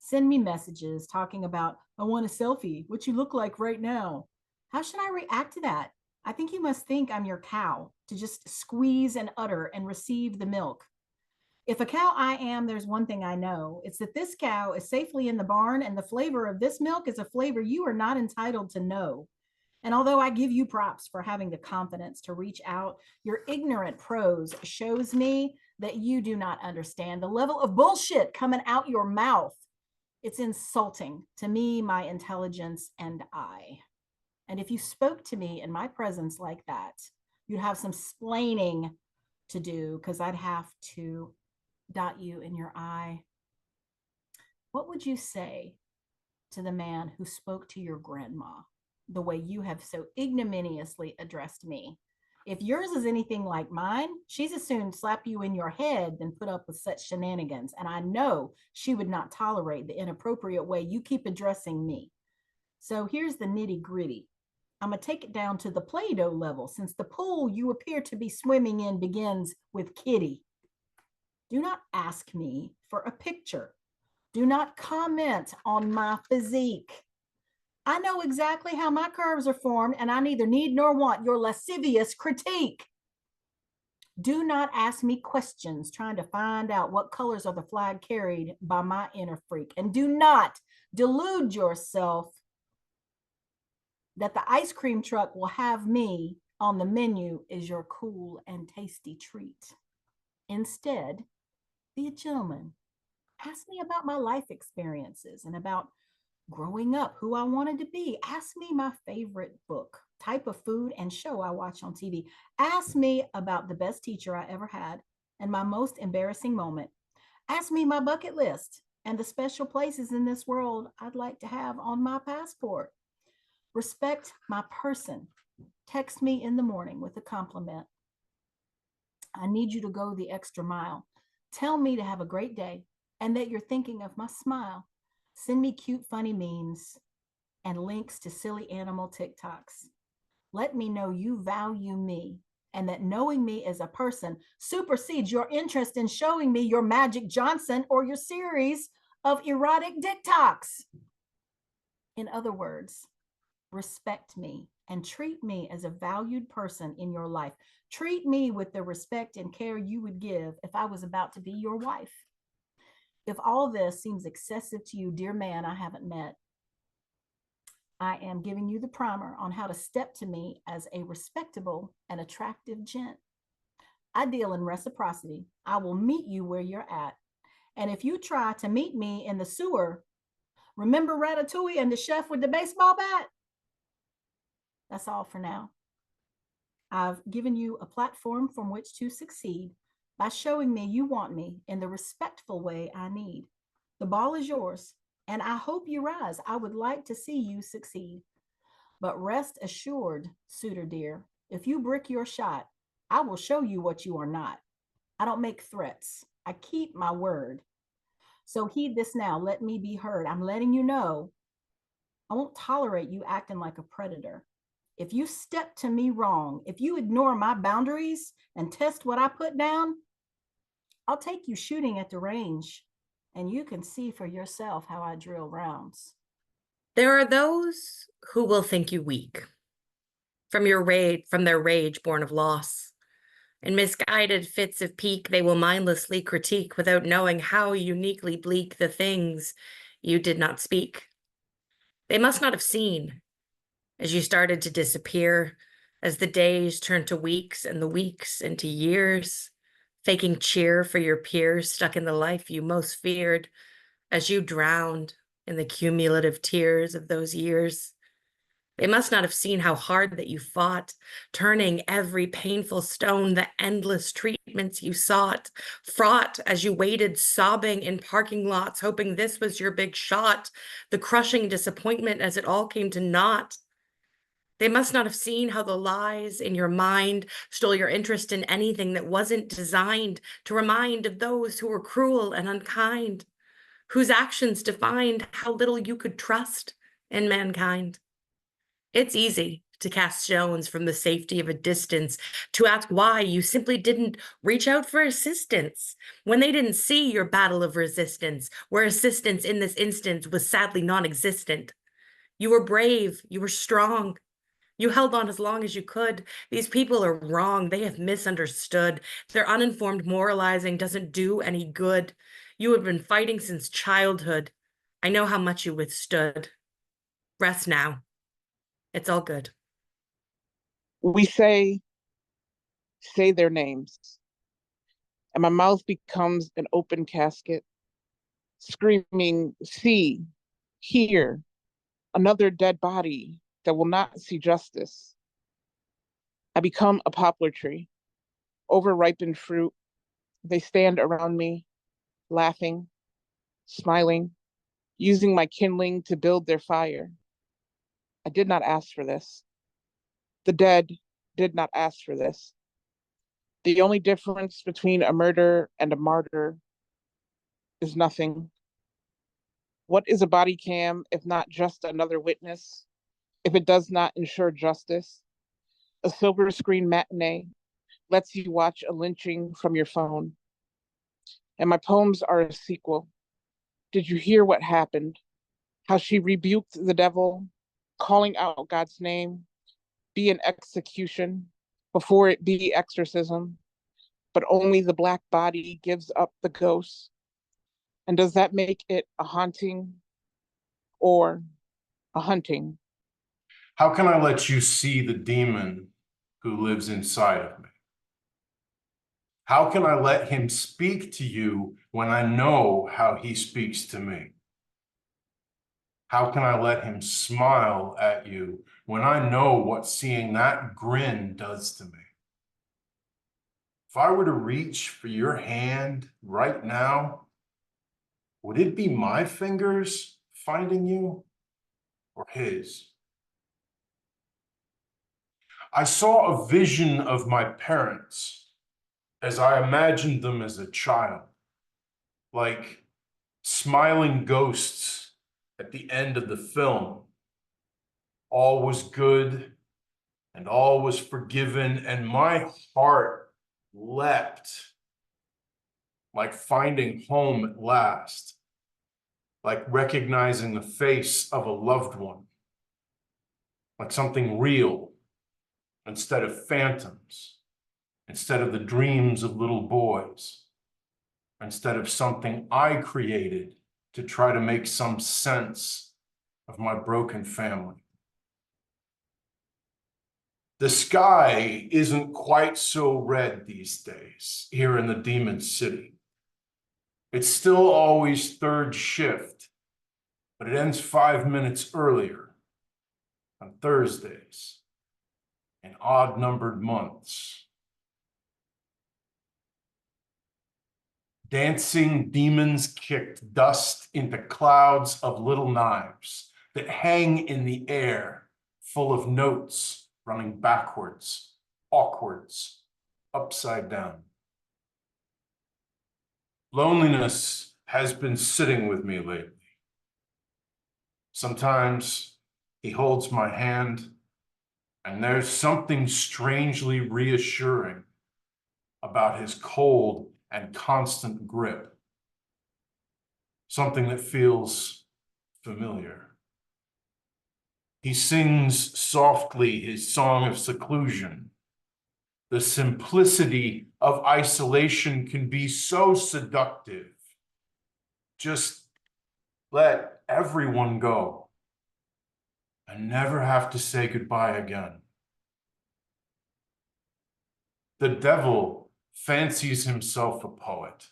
Send me messages talking about, I want a selfie, what you look like right now. How should I react to that? I think you must think I'm your cow to just squeeze and udder and receive the milk. If a cow I am, there's one thing I know. It's that this cow is safely in the barn, and the flavor of this milk is a flavor you are not entitled to know. And although I give you props for having the confidence to reach out, your ignorant prose shows me that you do not understand the level of bullshit coming out your mouth. It's insulting to me, my intelligence, and I. And if you spoke to me in my presence like that, you'd have some splaining to do because I'd have to dot you in your I. What would you say to the man who spoke to your grandma the way you have so ignominiously addressed me? If yours is anything like mine, she's as soon slap you in your head than put up with such shenanigans. And I know she would not tolerate the inappropriate way you keep addressing me. So here's the nitty gritty. I'm going to take it down to the Play-Doh level, since the pool you appear to be swimming in begins with kitty. Do not ask me for a picture. Do not comment on my physique. I know exactly how my curves are formed, and I neither need nor want your lascivious critique. Do not ask me questions trying to find out what colors are the flag carried by my inner freak. And do not delude yourself that the ice cream truck will have me on the menu is your cool and tasty treat. Instead, be a gentleman. Ask me about my life experiences and about growing up, who I wanted to be. Ask me my favorite book, type of food, and show I watch on TV. Ask me about the best teacher I ever had and my most embarrassing moment. Ask me my bucket list and the special places in this world I'd like to have on my passport. Respect my person. Text me in the morning with a compliment. I need you to go the extra mile. Tell me to have a great day and that you're thinking of my smile. Send me cute, funny memes and links to silly animal TikToks. Let me know you value me and that knowing me as a person supersedes your interest in showing me your Magic Johnson or your series of erotic TikToks. In other words, respect me and treat me as a valued person in your life. Treat me with the respect and care you would give if I was about to be your wife. If all this seems excessive to you, dear man I haven't met, I am giving you the primer on how to step to me as a respectable and attractive gent. I deal in reciprocity. I will meet you where you're at. And if you try to meet me in the sewer, remember Ratatouille and the chef with the baseball bat? That's all for now. I've given you a platform from which to succeed by showing me you want me in the respectful way I need. The ball is yours, and I hope you rise. I would like to see you succeed. But rest assured, suitor dear, if you brick your shot, I will show you what you are not. I don't make threats. I keep my word. So heed this now. Let me be heard. I'm letting you know I won't tolerate you acting like a predator. If you step to me wrong, if you ignore my boundaries and test what I put down, I'll take you shooting at the range and you can see for yourself how I drill rounds. There are those who will think you weak from their rage born of loss. In misguided fits of pique, they will mindlessly critique without knowing how uniquely bleak the things you did not speak. They must not have seen as you started to disappear, as the days turned to weeks and the weeks into years, faking cheer for your peers stuck in the life you most feared, as you drowned in the cumulative tears of those years. They must not have seen how hard that you fought, turning every painful stone, the endless treatments you sought, fraught as you waited, sobbing in parking lots, hoping this was your big shot, the crushing disappointment as it all came to naught. They must not have seen how the lies in your mind stole your interest in anything that wasn't designed to remind of those who were cruel and unkind, whose actions defined how little you could trust in mankind. It's easy to cast stones from the safety of a distance, to ask why you simply didn't reach out for assistance when they didn't see your battle of resistance, where assistance in this instance was sadly non-existent. You were brave, you were strong. You held on as long as you could. These people are wrong. They have misunderstood. Their uninformed moralizing doesn't do any good. You have been fighting since childhood. I know how much you withstood. Rest now. It's all good. We say their names, and my mouth becomes an open casket, screaming, see, here, another dead body that will not see justice. I become a poplar tree, overripened fruit. They stand around me, laughing, smiling, using my kindling to build their fire. I did not ask for this. The dead did not ask for this. The only difference between a murder and a martyr is nothing. What is a body cam if not just another witness? If it does not ensure justice, a silver screen matinee lets you watch a lynching from your phone. And my poems are a sequel. Did you hear what happened? How she rebuked the devil, calling out God's name, be an execution before it be exorcism, but only the black body gives up the ghost. And does that make it a haunting or a hunting? How can I let you see the demon who lives inside of me? How can I let him speak to you when I know how he speaks to me? How can I let him smile at you when I know what seeing that grin does to me? If I were to reach for your hand right now, would it be my fingers finding you or his? I saw a vision of my parents as I imagined them as a child, like smiling ghosts at the end of the film. All was good and all was forgiven, and my heart leapt like finding home at last, like recognizing the face of a loved one, like something real instead of phantoms, instead of the dreams of little boys, instead of something I created to try to make some sense of my broken family. The sky isn't quite so red these days here in the Demon City. It's still always third shift, but it ends 5 minutes earlier on Thursdays. in odd-numbered months. Dancing demons kicked dust into clouds of little knives that hang in the air, full of notes running backwards, awkwards, upside down. Loneliness has been sitting with me lately. Sometimes he holds my hand, and there's something strangely reassuring about his cold and constant grip. Something that feels familiar. He sings softly his song of seclusion. The simplicity of isolation can be so seductive. Just let everyone go and never have to say goodbye again. The devil fancies himself a poet.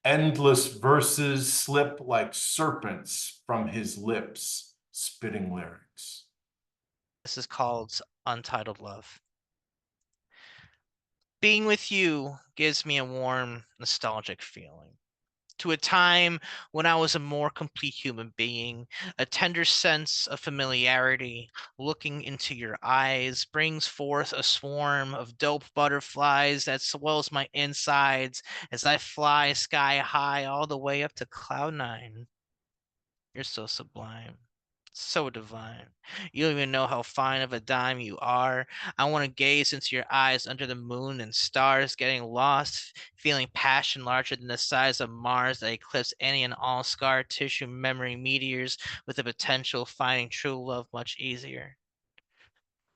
Endless verses slip like serpents from his lips, spitting lyrics. This is called Untitled Love. Being with you gives me a warm, nostalgic feeling to a time when I was a more complete human being. A tender sense of familiarity looking into your eyes brings forth a swarm of dope butterflies that swells my insides as I fly sky high all the way up to cloud 9. You're so sublime. So divine. You don't even know how fine of a dime you are. I want to gaze into your eyes under the moon and stars, getting lost, feeling passion larger than the size of Mars that eclipse any and all scar tissue memory meteors with the potential of finding true love much easier.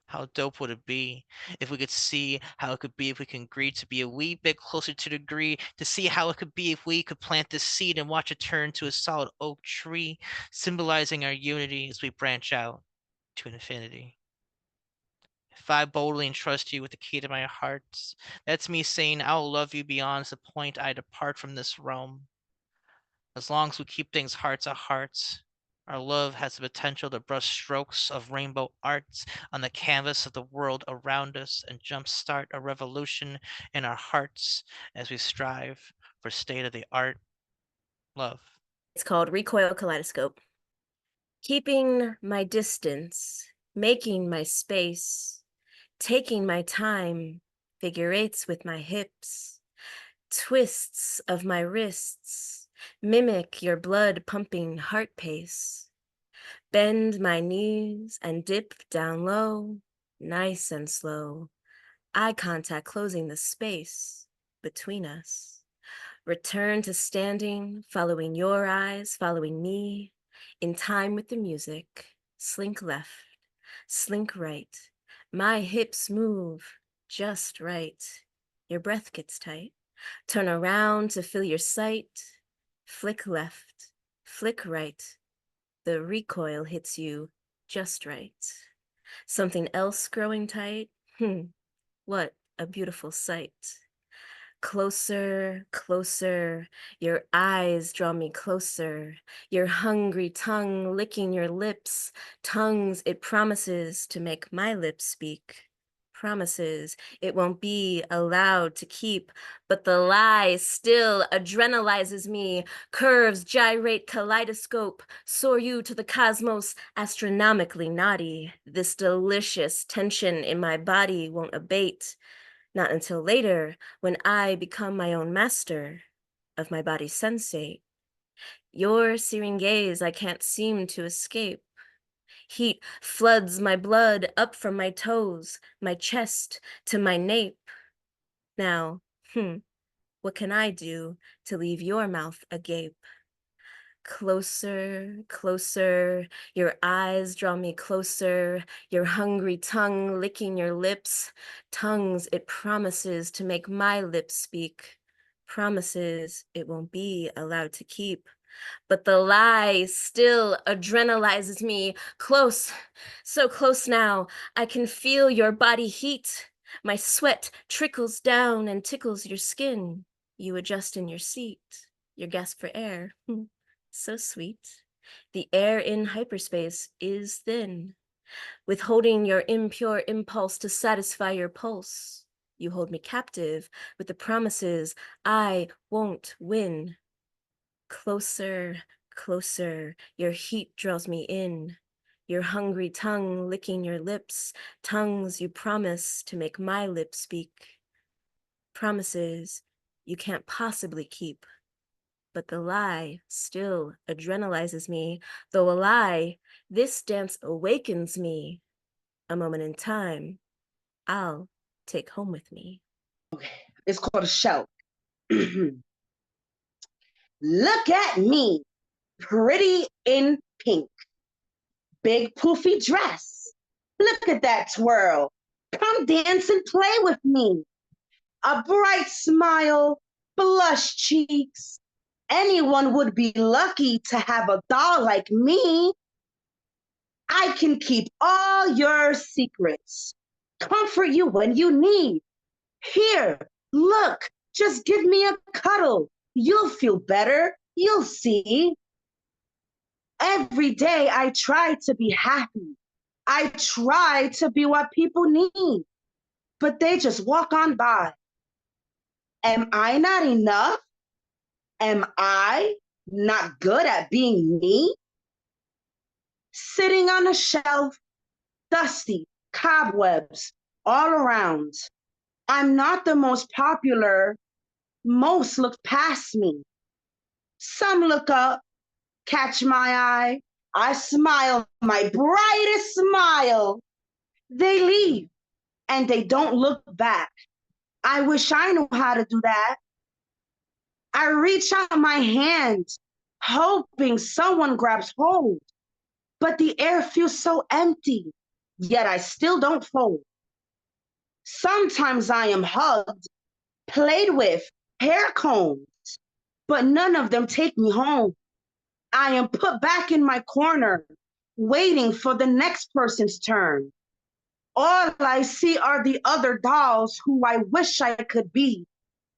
How dope would it be if we could see how it could be if we can agree to be a wee bit closer to the degree, to see how it could be if we could plant this seed and watch it turn to a solid oak tree, symbolizing our unity as we branch out to infinity. If I boldly entrust you with the key to my heart, that's me saying I'll love you beyond the point I depart from this realm. As long as we keep things hearts at hearts, our love has the potential to brush strokes of rainbow arts on the canvas of the world around us and jumpstart a revolution in our hearts as we strive for state-of-the-art love. It's called Recoil Kaleidoscope. Keeping my distance, making my space, taking my time, figure eights with my hips, twists of my wrists, mimic your blood pumping heart pace. Bend my knees and dip down low, nice and slow. Eye contact closing the space between us. Return to standing, following your eyes, following me, in time with the music. Slink left, slink right. My hips move just right. Your breath gets tight. Turn around to feel your sight. Flick left, flick right. The recoil hits you just right. Something else growing tight? What a beautiful sight. Closer, closer, your eyes draw me closer. Your hungry tongue licking your lips. Tongues it promises to make my lips speak. Promises it won't be allowed to keep, but the lie still adrenalizes me. Curves gyrate kaleidoscope, soar you to the cosmos, astronomically naughty. This delicious tension in my body won't abate. Not until later, when I become my own master of my body's sensate. Your searing gaze I can't seem to escape. Heat floods my blood up from my toes, my chest to my nape. Now, what can I do to leave your mouth agape? Closer, closer, your eyes draw me closer, your hungry tongue licking your lips, tongues it promises to make my lips speak, promises it won't be allowed to keep. But the lie still adrenalizes me, close, so close now, I can feel your body heat. My sweat trickles down and tickles your skin. You adjust in your seat, your gasp for air. So sweet. The air in hyperspace is thin. withholding your impure impulse to satisfy your pulse. You hold me captive with the promises I won't win. Closer, closer, your heat draws me in. Your hungry tongue licking your lips, tongues you promise to make my lips speak. Promises you can't possibly keep. But the lie still adrenalizes me. Though a lie, this dance awakens me. A moment in time, I'll take home with me. Okay, it's called a shout. Look at me, pretty in pink. Big poofy dress. Look at that twirl. Come dance and play with me. A bright smile, blush cheeks. Anyone would be lucky to have a doll like me. I can keep all your secrets, comfort you when you need. Here, look, just give me a cuddle. You'll feel better, you'll see. Every day I try to be happy. I try to be what people need, but they just walk on by. Am I not enough? Am I not good at being me? Sitting on a shelf, dusty, cobwebs all around. I'm not the most popular. Most look past me. Some look up, catch my eye. I smile my brightest smile. They leave and they don't look back. I wish I knew how to do that. I reach out my hand, hoping someone grabs hold, but the air feels so empty, yet I still don't fold. Sometimes I am hugged, played with, hair combed, but none of them take me home. I am put back in my corner, waiting for the next person's turn. All I see are the other dolls who I wish I could be.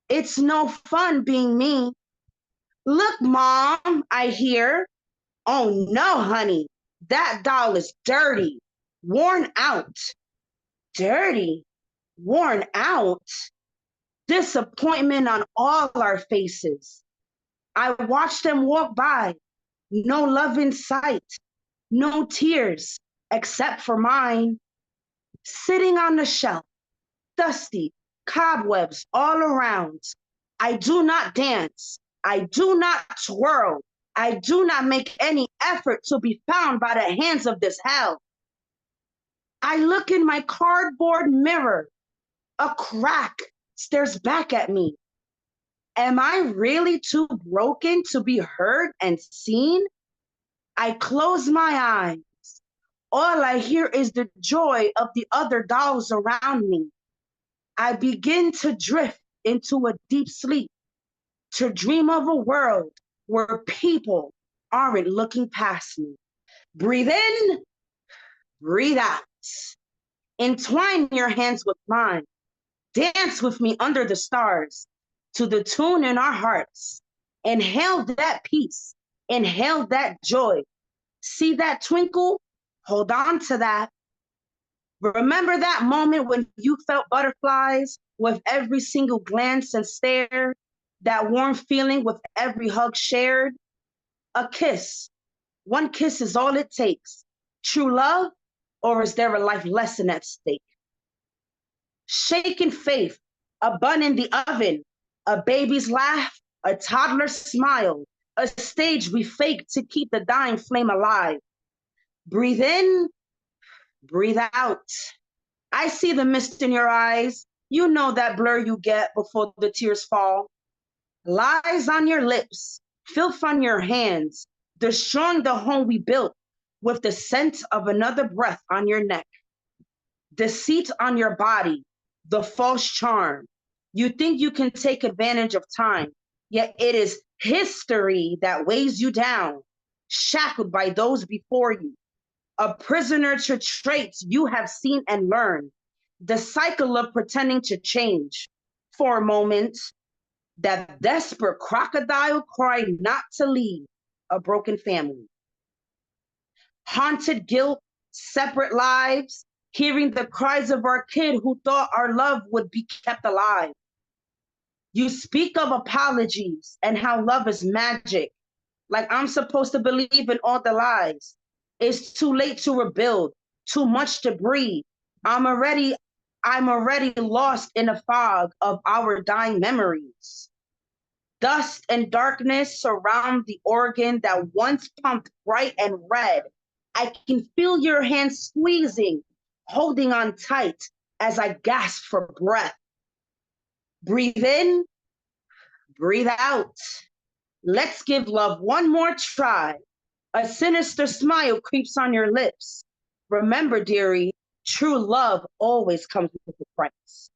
It's no fun being me. Look, Mom, I hear. Oh no, honey, that doll is dirty, worn out. Dirty, worn out. Disappointment on all our faces. I watch them walk by, no love in sight, no tears except for mine. Sitting on the shelf, dusty, cobwebs all around. I do not dance. I do not twirl. I do not make any effort to be found by the hands of this hell. I look in my cardboard mirror. A crack stares back at me. Am I really too broken to be heard and seen? I close my eyes. All I hear is the joy of the other dolls around me. I begin to drift into a deep sleep, to dream of a world where people aren't looking past me. Breathe in, breathe out. Entwine your hands with mine. Dance with me under the stars to the tune in our hearts. Inhale that peace. Inhale that joy. See that twinkle? Hold on to that. Remember that moment when you felt butterflies with every single glance and stare? That warm feeling with every hug shared? A kiss. One kiss is all it takes. True love, or is there a life lesson at stake? Shaken faith, a bun in the oven, a baby's laugh, a toddler's smile, a stage we fake to keep the dying flame alive. Breathe in, breathe out. I see the mist in your eyes. You know that blur you get before the tears fall. Lies on your lips, filth on your hands, destroying the home we built with the scent of another breath on your neck. Deceit on your body, the false charm. You think you can take advantage of time, yet it is history that weighs you down, shackled by those before you, a prisoner to traits you have seen and learned, the cycle of pretending to change. For a moment, that desperate crocodile cry not to leave a broken family. Haunted guilt separate lives, hearing the cries of our kid who thought our love would be kept alive. You speak of apologies and how love is magic, like I'm supposed to believe in all the lies. It's too late to rebuild, too much to breathe. I'm already lost in a fog of our dying memories. Dust and darkness surround the organ that once pumped bright and red. I can feel your hand squeezing, holding on tight as I gasp for breath. Breathe in, breathe out. Let's give love one more try. A sinister smile creeps on your lips. Remember, dearie, true love always comes with a price.